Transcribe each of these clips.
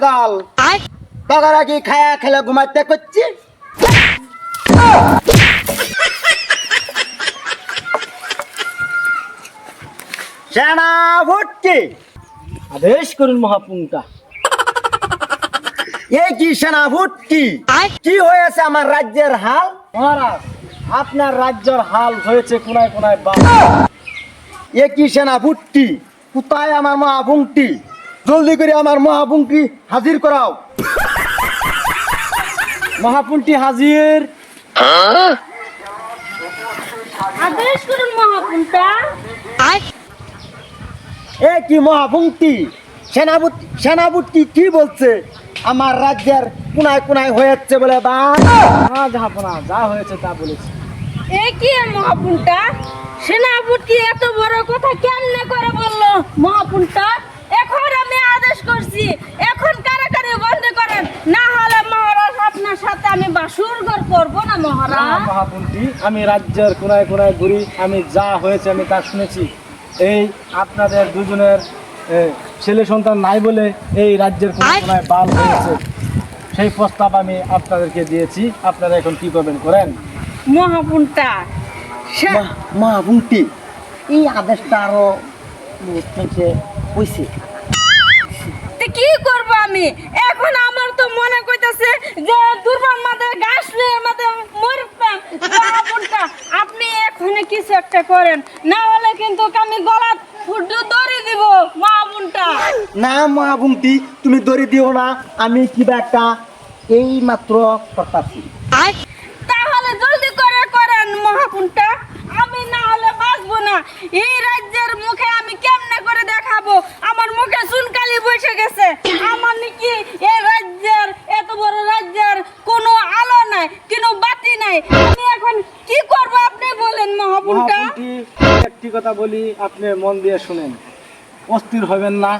দল তগরা কি খায়া খেলে ঘুমাইতে করছি সেনাপতি আদেশ করুন মহাপুঙ্কা। এই কি সেনাপতি কি হয়েছে আমার রাজ্যের হাল? মহারাজ, আপনার রাজ্যের হাল হয়েছে কোনায় কোনায় বাল। এ কি সেনাপতি? কোথায় আমার মহাপুঙ্কি? জলদি করে আমার মহাপুঙ্কি হাজির করাও। মহাপুঙ্কি হাজির। আদেশ করুন মহাপুঙ্কা। এ কি মহাপুঙ্কি? সেনাপতি কি বলছে? আমার রাজ্যের কোনায় কোনায় হয়েছে বলে বা না জাহাপনা, যা হয়েছে তা বলেছি। এ কি মহাপুঙ্কা? সেনাপতি এত বড় কথা কেমনে করে বললো মহাপুঙ্কা? এখন আমি আদেশ করছি, এখন কারাগারে বন্ধ করেন, না হলে মহারাজ আপনার সাথে আমি বাসুরঘর করব না না মহারাজ। মহাপুঙ্কি, আমি রাজ্যের কোনায় কোনায় ঘুরি, আমি যা হয়েছে আমি তা শুনেছি। এই আপনাদের দুজনের ছেলে সন্তান নাই বলে এই রাজ্যের কোনায় কোনায় বাল হয়েছে। সেই প্রস্তাব আমি আপনাদেরকে দিয়েছি, আপনারা এখন কি করবেন করেন। মহাপুঙ্কা মহাপুঙ্কি এই আদেশটা আরো থেকে হয়েছে। তে কি করব আমি এখন? আমার তো মনে কইতাছে যে দুর্বার মাঝে গাছ নিয়ে মাঝে মরতাম। মহাপুঙ্কা, আপনি এখন কিছু একটা করেন, না হলে কিন্তু আমি গলা ফুটো দড়ি দিব মহাপুঙ্কা। না মহাপুঙ্কি, তুমি দড়ি দিও না, আমি কিবা একটা এই মাত্র করতাছি। তাহলে জলদি করে করেন মহাপুঙ্কা, আমি না হলে বাঁচবো না। এই রাজ্যের মুখে আমি কেমনে করে দেখাবো? আমার মুখে চুনকালি বসে গেছে। আমার নাকি এই রাজ্যের, এত বড় রাজ্যের কোনো আলো নাই, কোনো বাতি নাই। আমি এখন কি করব আপনি বলেন মহাপুঙ্কা। মহাপুঙ্কি, একটি কথা বলি, আপনি মন দিয়ে শুনেন, অস্থির হবেন না।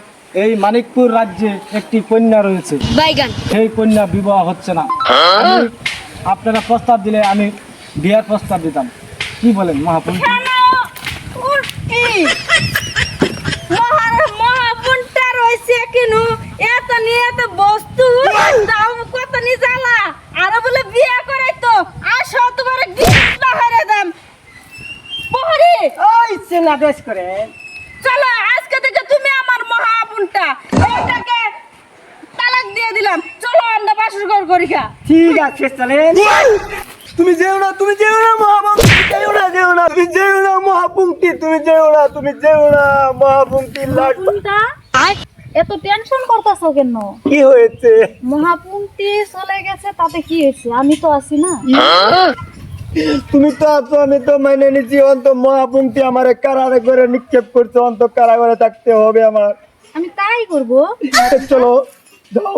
এই মানিকপুর রাজ্যে একটি কন্যা রয়েছে, সেই কন্যা বিবাহ হচ্ছে না। আপনারা প্রস্তাব দিলে আমি বিয়ার প্রস্তাব দিতাম, কি বলেন মহাপুঙ্কি? কেন উঠি মহাপুঙ্কা রয়েছে কেন? এত নিয়ে এত বস্তু দাম কত নি জ্বালা, আর বলে বিয়ে করাই তো আসো তোমার গিফট বাহারে দাম বহরি। ওই সেনা দেশ করে চলো আজকে থেকে তুমি আমার মহাপুঙ্কা, এটাকে তালাক দিয়ে দিলাম। চলো আমরা বাসর করি খা। ঠিক আছে চলেন। তুমি যেও না, তুমি যেও না মহাপুঙ্কি, যেও না, যেও না, তুমি যেও না মহাপুঙ্কি, তুমি যেও না, তুমি যেও না মহাপুঙ্কি। মহাপুঙ্কা, এত টেনশন করতেছো কেন? কি হয়েছে? মহাপুঙ্কি চলে গেছে, তাতে কি হয়েছে? আমি তো আছি না। তুমি তো আছো, আমি তো মেনে নিচ্ছি। অন্ত মহাপুঙ্কি আমার কারাগারে করে নিক্ষেপ করছে, অন্ত কারাগারে থাকতে হবে আমার। আমি তাই করব। চলো যাও।